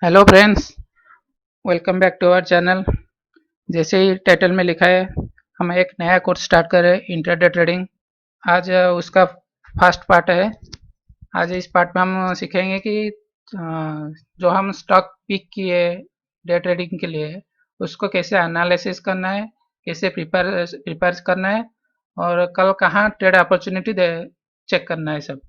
Hello friends, welcome back to our channel. जैसे ही title में लिखा है, हम एक नया कोर्स स्टार्ट कर रहे हैं, इंट्राडे ट्रेडिंग। आज उसका फर्स्ट पार्ट है। आज इस पार्ट में हम सीखेंगे कि जो हम स्टॉक पिक किए डे ट्रेडिंग के लिए, उसको कैसे एनालिसिस करना है, कैसे प्रिपेयर करना है, और कल कहाँ ट्रेड अपॉर्चुनिटी चेक करना है सब।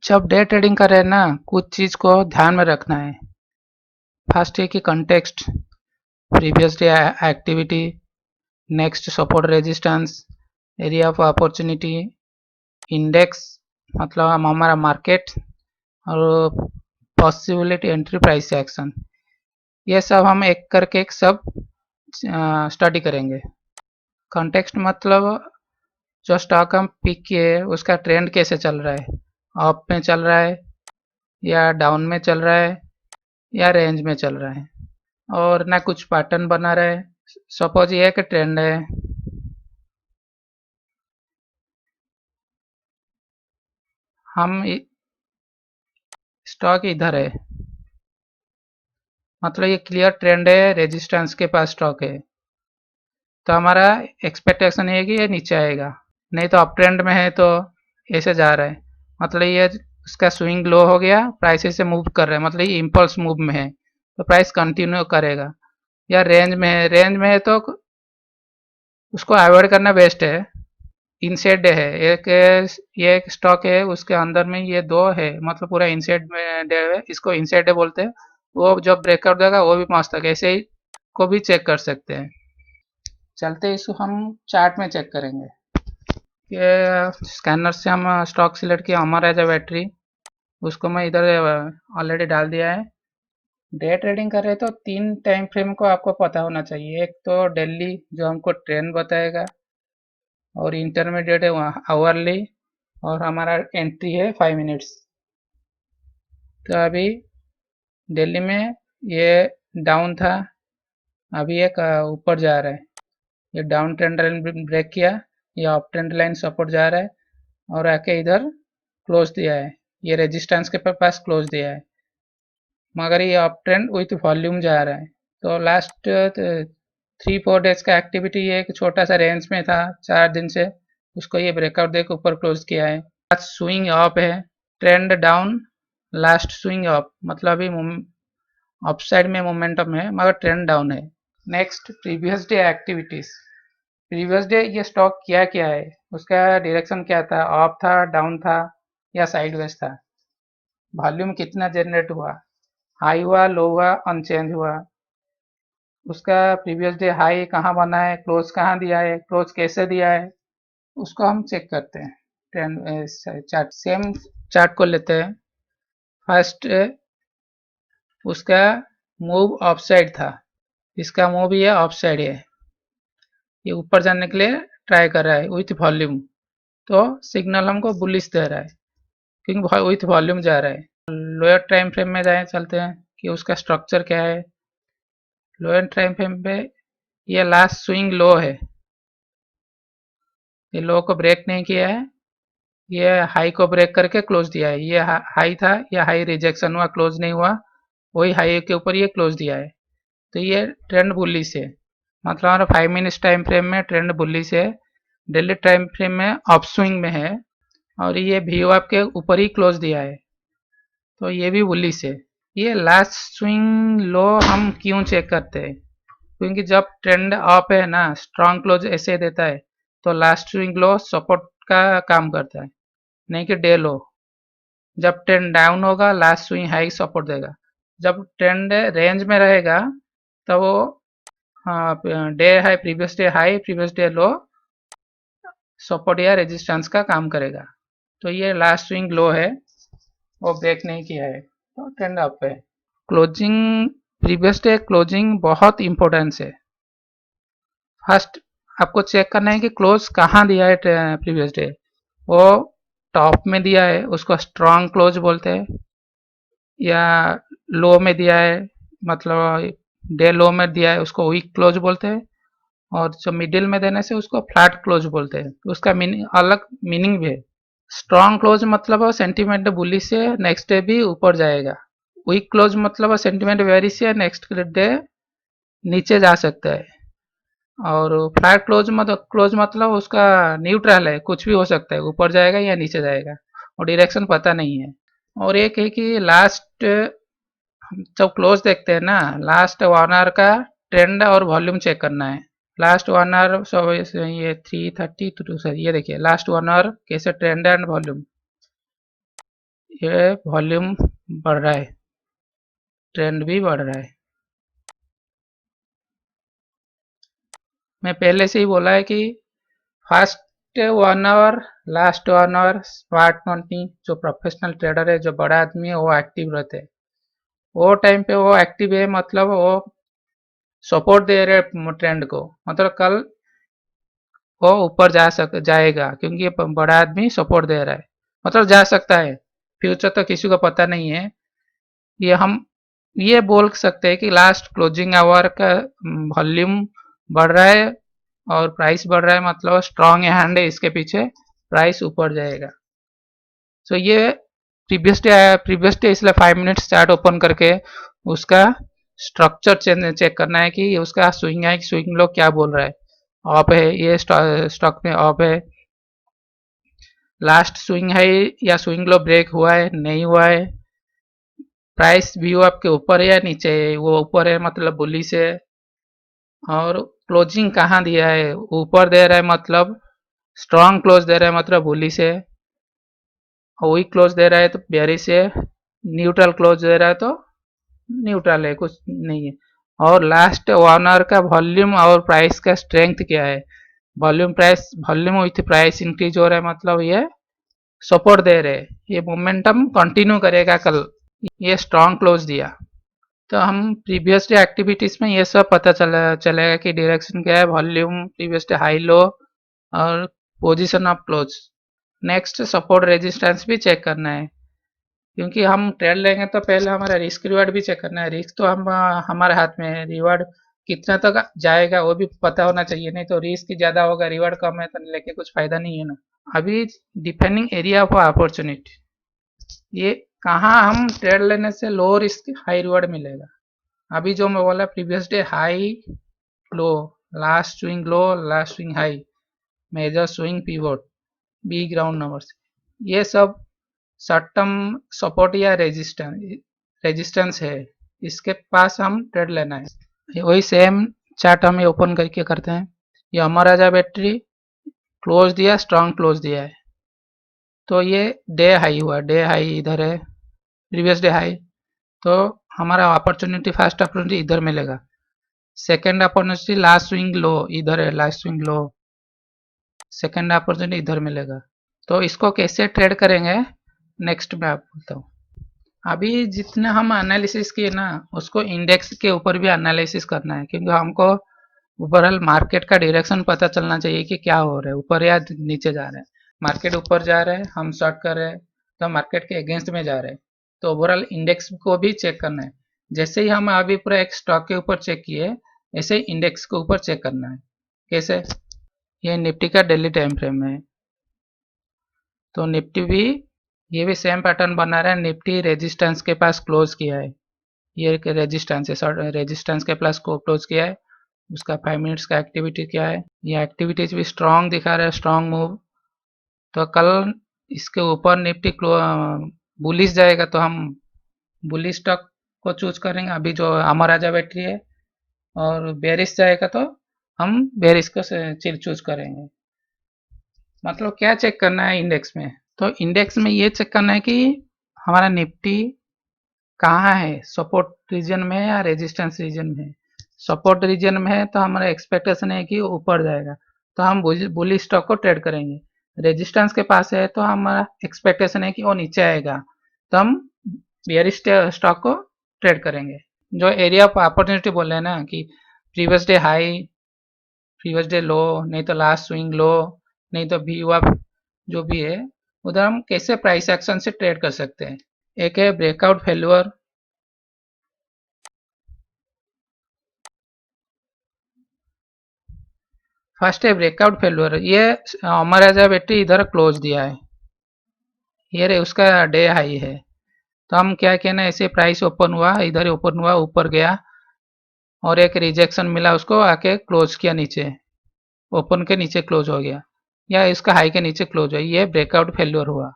जब डे ट्रेडिंग कर रहे हैं ना, कुछ चीज़ को ध्यान में रखना है। फर्स्ट है कि context, previous day activity, next support resistance, area of opportunity, index मतलब हमारा मार्केट, और पॉसिबिलिटी एंट्री प्राइस एक्शन। ये सब हम एक करके एक सब स्टडी करेंगे। कंटेक्स्ट मतलब जो स्टॉक हम पिक किए उसका ट्रेंड कैसे चल रहा है, अप में चल रहा है या डाउन में चल रहा है या रेंज में चल रहा है, और ना कुछ पैटर्न बना रहा है। सपोज ये एक ट्रेंड है, हम स्टॉक इधर है, मतलब ये क्लियर ट्रेंड है, रेजिस्टेंस के पास स्टॉक है, तो हमारा एक्सपेक्टेशन है कि ये नीचे आएगा। नहीं तो अप ट्रेंड में है तो ऐसे जा रहा है, मतलब ये इसका स्विंग लो हो गया, प्राइस ऐसे मूव कर रहा है, मतलब ये इम्पल्स मूव में है तो प्राइस कंटिन्यू करेगा। या रेंज में है, रेंज में है तो उसको अवॉइड करना बेस्ट है। इनसाइड डे है एक, ये एक स्टॉक है, उसके अंदर में ये दो है, मतलब पूरा इनसाइड में डे है, इसको इनसाइड डे बोलते हैं। वो जब ब्रेकआउट देगा वो भी मस्त है, ऐसे ही को भी चेक कर सकते हैं। चलते इसको हम चार्ट में चेक करेंगे। ये स्कैनर से हम स्टॉक सिलेक्ट किया, हमारा है जो बैटरी, उसको मैं इधर ऑलरेडी डाल दिया है। डे ट्रेडिंग कर रहे तो तीन टाइम फ्रेम को आपको पता होना चाहिए। एक तो डेली जो हमको ट्रेंड बताएगा, और इंटरमीडिएट है वहाँ आवरली, और हमारा एंट्री है 5 मिनट्स। तो अभी दिल्ली में ये डाउन था, अभी एक ऊपर जा रहा है। ये डाउन ट्रेंड लाइन ब्रेक किया, ये अप ट्रेंड लाइन सपोर्ट जा रहा है, और आके इधर क्लोज दिया है, ये रेजिस्टेंस के पास क्लोज दिया है, मगर ये अप ट्रेंड विथ वॉल्यूम जा रहा है। तो लास्ट 3-4 डेज का एक्टिविटी ये एक छोटा सा रेंज में था 4 दिन से, उसको ये ब्रेकआउट देकर ऊपर क्लोज किया है। आज स्विंग अप है, trend down, last swing up, मतलब अभी अपसाइड में मोमेंटम है मगर ट्रेंड डाउन है। Next previous day activities. Previous day ये स्टॉक किया क्या है, उसका डायरेक्शन क्या था, अप था, डाउन था या साइडवेज था, वॉल्यूम कितना जनरेट हुआ, हाई हुआ, लो हुआ, अनचेंज हुआ, उसका प्रीवियस डे हाई कहाँ बना है, क्लोज कहाँ दिया है, क्लोज कैसे दिया है, उसको हम चेक करते हैं। ट्रेंड चार्ट, सेम चार्ट को लेते हैं। फर्स्ट उसका मूव ऑफ साइड था, इसका मूव ये ऑफ साइड है, ये ऊपर जाने के लिए ट्राई कर रहा है विथ वॉल्यूम, तो सिग्नल हमको बुलिश दे रहा है क्योंकि विथ वॉल्यूम जा रहा है। लोअर टाइम फ्रेम में जाए चलते हैं कि उसका स्ट्रक्चर क्या है। लोअर टाइम फ्रेम पे ये लास्ट स्विंग लो है, ये लो को ब्रेक नहीं किया है, ये हाई को ब्रेक करके क्लोज दिया है। ये हाई था, ये हाई रिजेक्शन हुआ, क्लोज नहीं हुआ, वही हाई के ऊपर ये क्लोज दिया है, तो ये ट्रेंड बुलिश है, मतलब हमारा 5 मिनट्स टाइम फ्रेम में ट्रेंड बुलिश है। डेली टाइम फ्रेम में अप स्विंग में है, और ये वी के ऊपर ही क्लोज दिया है, तो ये भी बुलिश है। ये लास्ट स्विंग लो हम क्यों चेक करते हैं, क्योंकि जब ट्रेंड अप है ना, स्ट्रॉन्ग क्लोज ऐसे देता है, तो लास्ट स्विंग लो सपोर्ट का काम करता है, नहीं कि डे लो। जब ट्रेंड डाउन होगा लास्ट स्विंग हाई सपोर्ट देगा, जब ट्रेंड रेंज में रहेगा तो वो day high, previous day high, previous day लो सपोर्ट या रेजिस्टेंस का काम करेगा। तो ये लास्ट स्विंग लो है, वो ब्रेक नहीं किया है, तो ट्रेंड अप है। क्लोजिंग, प्रीवियस डे क्लोजिंग बहुत इंपॉर्टेंस है। फर्स्ट आपको चेक करना है कि क्लोज कहाँ दिया है प्रीवियस डे। वो टॉप में दिया है, उसको स्ट्रॉन्ग क्लोज बोलते हैं, या लो में दिया है, मतलब डे लो में दिया है उसको वीक क्लोज बोलते हैं, और जो मिडिल में देने से उसको फ्लैट क्लोज बोलते हैं। उसका मीनिंग अलग मीनिंग भी है। स्ट्रॉन्ग क्लोज मतलब सेंटीमेंट बुलिश से नेक्स्ट डे भी ऊपर जाएगा। वीक क्लोज मतलब सेंटीमेंट बेयरिश से नेक्स्ट डे नीचे जा सकता है। और फ्लैट क्लोज मतलब उसका न्यूट्रल है, कुछ भी हो सकता है, ऊपर जाएगा या नीचे जाएगा और डायरेक्शन पता नहीं है। और एक है कि लास्ट जब क्लोज देखते हैं ना, लास्ट 1 आवर का ट्रेंड और वॉल्यूम चेक करना है। लास्ट 1 आवर ये 332 सर, ये देखिए लास्ट 1 आवर कैसे ट्रेंड एंड वॉल्यूम, ये वॉल्यूम बढ़ रहा है, ट्रेंड भी बढ़ रहा है। मैं पहले से ही बोला है कि first 1 hour, last 1 hour smart money जो प्रोफेशनल ट्रेडर है, जो बड़ा आदमी है, वो एक्टिव रहते हैं। वो टाइम पे वो एक्टिव है मतलब वो सपोर्ट दे रहे ट्रेंड को, मतलब कल वो ऊपर जाएगा क्योंकि ये बड़ा आदमी सपोर्ट दे रहा है, मतलब जा सकता है। फ्यूचर तो किसी को पता नहीं है। ये हम ये बोल सकते हैं कि लास्ट क्लोजिंग आवर का वॉल्यूम बढ़ रहा है और प्राइस बढ़ रहा है, मतलब स्ट्रॉन्ग हैंड है इसके पीछे, प्राइस ऊपर जाएगा। सो ये प्रीवियस डे इसलिए 5 मिनट्स चार्ट ओपन करके उसका स्ट्रक्चर चेक करना है कि उसका स्विंग है कि स्विंग लोग क्या बोल रहा है। ऑफ है ये स्टॉक में, ऑफ है, लास्ट स्विंग है या स्विंग लो ब्रेक हुआ है नहीं हुआ है, प्राइस व्यू आपके ऊपर है या नीचे है, वो ऊपर है मतलब बुलिश है, और क्लोजिंग कहाँ दिया है, ऊपर दे रहा है मतलब स्ट्रॉन्ग क्लोज दे रहा है मतलब बुलिश है, वीक क्लोज दे रहा है तो बेयरिश है, न्यूट्रल क्लोज दे रहा है तो न्यूट्रल है, कुछ नहीं है। और लास्ट 1 आवर का वॉल्यूम और प्राइस का स्ट्रेंथ क्या है, वॉल्यूम विथ प्राइस इंक्रीज हो रहा है मतलब ये सपोर्ट दे रहे हैं, ये मोमेंटम कंटिन्यू करेगा कल, ये स्ट्रॉन्ग क्लोज दिया। तो हम प्रीवियस डे एक्टिविटीज में ये सब पता चलेगा कि डायरेक्शन क्या है, volume, previous day high low और position of close. Next support resistance भी चेक करना है, क्योंकि हम ट्रेड लेंगे तो पहले हमारा रिस्क रिवार्ड भी चेक करना है। रिस्क तो हम हमारे हाथ में है, रिवार्ड कितना तक जाएगा वो भी पता होना चाहिए, नहीं तो रिस्क ज़्यादा होगा रिवार्ड कम है तो लेके कुछ फायदा नहीं है ना। अभी डिपेंडिंग एरिया ऑफ अपॉर्चुनिटी, ये कहाँ हम ट्रेड लेने से लो रिस्क हाई रिवार्ड मिलेगा। अभी जो मैं बोला previous day high low, last swing low, last swing high, major swing pivot, B ground numbers, ये सब शॉर्ट टर्म सपोर्ट या रेजिस्टेंस है, इसके पास हम ट्रेड लेना है। वही सेम चार्ट हम ओपन करके करते हैं। ये हमारा जा बैटरी क्लोज दिया, स्ट्रॉन्ग क्लोज दिया है, तो ये डे हाई हुआ, डे हाई इधर है, प्रीवियस डे हाई, तो हमारा अपॉर्चुनिटी फर्स्ट अपॉर्चुनिटी इधर मिलेगा, सेकेंड अपॉर्चुनिटी लास्ट स्विंग लो इधर है, लास्ट स्विंग लो, सेकेंड अपॉर्चुनिटी इधर मिलेगा। तो इसको कैसे ट्रेड करेंगे नेक्स्ट मैं आपको बोलता हूँ। अभी जितना हम एनालिसिस किए ना, उसको इंडेक्स के ऊपर भी एनालिसिस करना है, क्योंकि हमको ओवरऑल मार्केट का डायरेक्शन पता चलना चाहिए कि क्या हो रहा है, ऊपर या नीचे जा रहा है। मार्केट ऊपर जा रहा है, हम शॉर्ट कर रहे हैं तो मार्केट के अगेंस्ट में जा रहे हैं, तो ओवरऑल इंडेक्स को भी चेक करना है। जैसे ही हम अभी पूरा एक स्टॉक के ऊपर चेक किए, ऐसे ही इंडेक्स के ऊपर चेक करना है। कैसे, ये निफ्टी का डेली टाइम फ्रेम है, तो निफ्टी भी, ये भी सेम पैटर्न बना रहा है, निफ्टी रेजिस्टेंस के पास क्लोज किया है, ये एक रेजिस्टेंस है, रेजिस्टेंस के प्लस को क्लोज किया है, उसका 5 मिनट्स का एक्टिविटी क्या है, ये एक्टिविटीज भी स्ट्रॉन्ग दिखा रहा है, स्ट्रॉन्ग मूव। तो कल इसके ऊपर निफ्टी बुलिश जाएगा तो हम बुलिश स्टॉक को चूज करेंगे, अभी जो अमर राजा बैटरी है, और बेरिश जाएगा तो हम बेरिश को चूज करेंगे। मतलब क्या चेक करना है इंडेक्स में, तो इंडेक्स में ये चेक करना है कि हमारा निफ्टी कहाँ है, सपोर्ट रीजन में है या रेजिस्टेंस रीजन में है। सपोर्ट रीजन में है तो हमारा एक्सपेक्टेशन है कि ऊपर जाएगा, तो हम बुलिश स्टॉक को ट्रेड करेंगे। रेजिस्टेंस के पास है तो हमारा एक्सपेक्टेशन है कि वो नीचे आएगा, तो हम बेयरिश स्टॉक को ट्रेड करेंगे। जो एरिया ऑफ अपॉर्चुनिटी बोल रहे हैं ना कि previous day high, previous day लो, नहीं तो लास्ट स्विंग लो, नहीं तो व्यू अप, जो भी है उधर हम कैसे प्राइस एक्शन से ट्रेड कर सकते हैं। एक है ब्रेकआउट फेल्यूर, फर्स्ट है ब्रेकआउट फेल्यूर, ये हमारा जब बैटरी इधर क्लोज दिया है, ये रे उसका डे हाई है। तो हम क्या किया ना, ऐसे प्राइस ओपन हुआ, इधर ही ओपन हुआ, ऊपर गया और एक रिजेक्शन मिला, उसको आके क्लोज किया नीचे, ओपन के नीचे क्लोज हो गया या इसका हाई के नीचे क्लोज हुआ, ये ब्रेकआउट फेल्योर हुआ।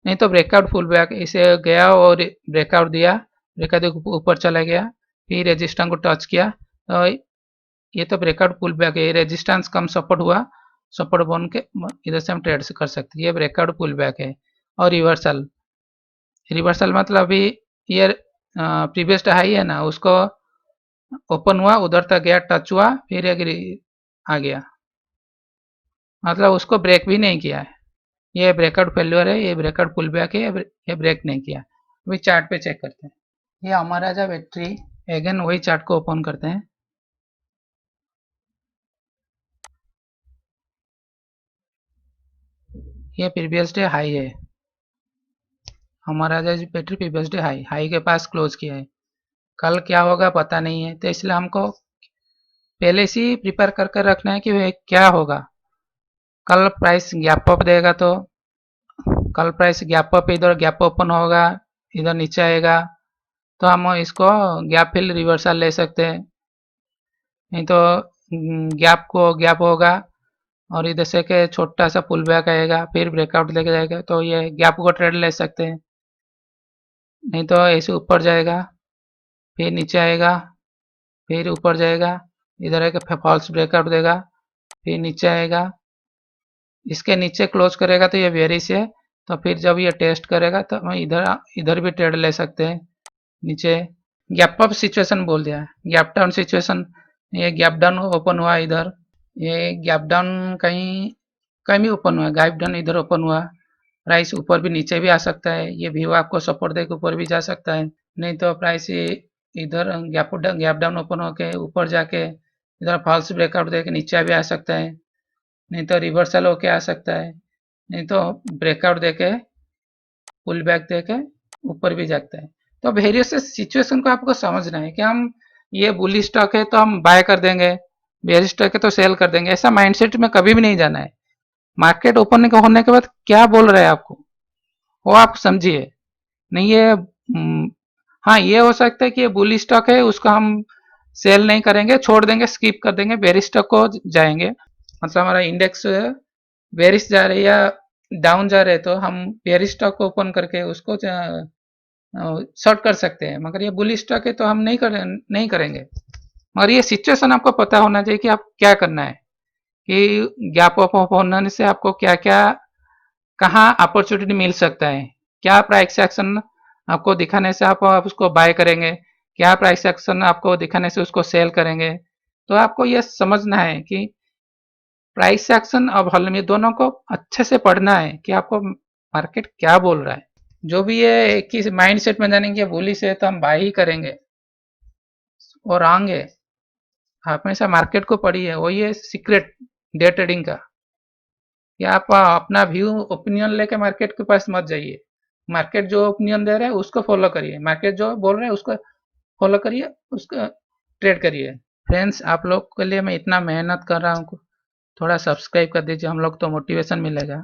नहीं तो ब्रेकआउट फुल बैक इसे गया और ब्रेकआउट दिया, ब्रेकआउट ऊपर चला गया, फिर रेजिस्टेंस को टच किया, तो ये तो ब्रेकआउट पुल बैक है, ये रेजिस्टेंस कम सपोर्ट हुआ, सपोर्ट बन के इधर से हम ट्रेड कर सकते हैं। ये ब्रेकआउट पुल बैक है। और रिवर्सल, रिवर्सल मतलब अभी ये प्रीवियस हाई है ना, उसको ओपन हुआ, उधर तक गया, टच हुआ, फिर आ गया, मतलब उसको ब्रेक भी नहीं किया है। ये ब्रेकआउट फेल्योर है, ये ब्रेकआउट पुल बैक है, ये ब्रेक नहीं किया। अभी चार्ट पे चेक करते हैं। ये हमारा जो बैटरी, अगेन वही चार्ट को ओपन करते हैं। ये प्रीवियस डे हाई है, हमारा जो battery previous day high, high के पास क्लोज किया है। कल क्या होगा पता नहीं है, तो इसलिए हमको पहले से ही प्रिपेयर करके रखना है कि वे क्या होगा। कल प्राइस गैप अप देगा तो कल प्राइस गैप अप, इधर गैप ओपन होगा, इधर नीचे आएगा, तो हम इसको गैप फिल रिवर्सल ले सकते हैं। नहीं तो गैप को गैप होगा और इधर से के छोटा सा पुल बैक आएगा, फिर ब्रेकआउट लेके जाएगा, तो ये गैप को ट्रेड ले सकते हैं। नहीं तो ऐसे ऊपर जाएगा, फिर नीचे आएगा, फिर ऊपर जाएगा, इधर एक फॉल्स ब्रेकआउट देगा, फिर नीचे आएगा, इसके नीचे क्लोज करेगा तो ये बेयरिश है, तो फिर जब ये टेस्ट करेगा तो हम इधर इधर भी ट्रेड ले सकते हैं नीचे। गैप अप सिचुएशन बोल दिया, गैप डाउन सिचुएशन, ये गैप डाउन ओपन हुआ इधर, ये गैप डाउन कहीं कहीं भी ओपन हुआ, गैप डाउन इधर ओपन हुआ, प्राइस ऊपर भी नीचे भी आ सकता है, ये भी आपको सपोर्ट देकर ऊपर भी जा सकता है। नहीं तो प्राइस इधर गैप डाउन ओपन होके ऊपर जाके इधर फॉल्स ब्रेकआउट देके नीचे भी आ सकता है, नहीं तो रिवर्सल होके आ सकता है, नहीं तो ब्रेकआउट देके पुल बैक देके ऊपर भी जाता है। तो वेरियस सिचुएशन को आपको समझना है कि हम ये बुली स्टॉक है तो हम बाय कर देंगे, बेयर स्टॉक है तो सेल कर देंगे, ऐसा माइंडसेट में कभी भी नहीं जाना है। मार्केट ओपन होने के बाद क्या बोल रहा है आपको, वो आप समझिए। नहीं ये हाँ, ये हो सकता है कि ये बुली स्टॉक है, उसको हम सेल नहीं करेंगे, छोड़ देंगे, स्किप कर देंगे, बेरिश स्टॉक को जाएंगे, मतलब हमारा इंडेक्स बेरिश जा रही है या डाउन जा रहे हैं तो हम बेरिश स्टॉक को ओपन करके उसको शॉर्ट कर सकते हैं, मगर ये बुली स्टॉक है तो हम नहीं करेंगे। मगर ये सिचुएशन आपको पता होना चाहिए कि आप क्या करना है, कि गैप अप होने से आपको क्या क्या कहाँ अपॉर्चुनिटी मिल सकता है, क्या प्राइस एक्शन आपको दिखाने से आप उसको बाय करेंगे, क्या प्राइस एक्शन आपको दिखाने से उसको सेल करेंगे। तो आपको यह समझना है कि प्राइस एक्शन और वॉल्यूम ये दोनों को अच्छे से पढ़ना है कि आपको मार्केट क्या बोल रहा है। जो भी ये एक ही माइंड सेट में जानेंगे बुली से तो हम बाय ही करेंगे और आएंगे। हमेशा मार्केट को पढ़िए, वही है सीक्रेट डे ट्रेडिंग का, कि आप अपना व्यू ओपिनियन लेके मार्केट के पास मत जाइए। मार्केट जो ओपिनियन दे रहा है उसको फॉलो करिए, मार्केट जो बोल रहा है उसको फॉलो करिए, उसका ट्रेड करिए। फ्रेंड्स, आप लोग के लिए मैं इतना मेहनत कर रहा हूँ, थोड़ा सब्सक्राइब कर दीजिए, हम लोग तो मोटिवेशन मिलेगा।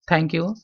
Thank you.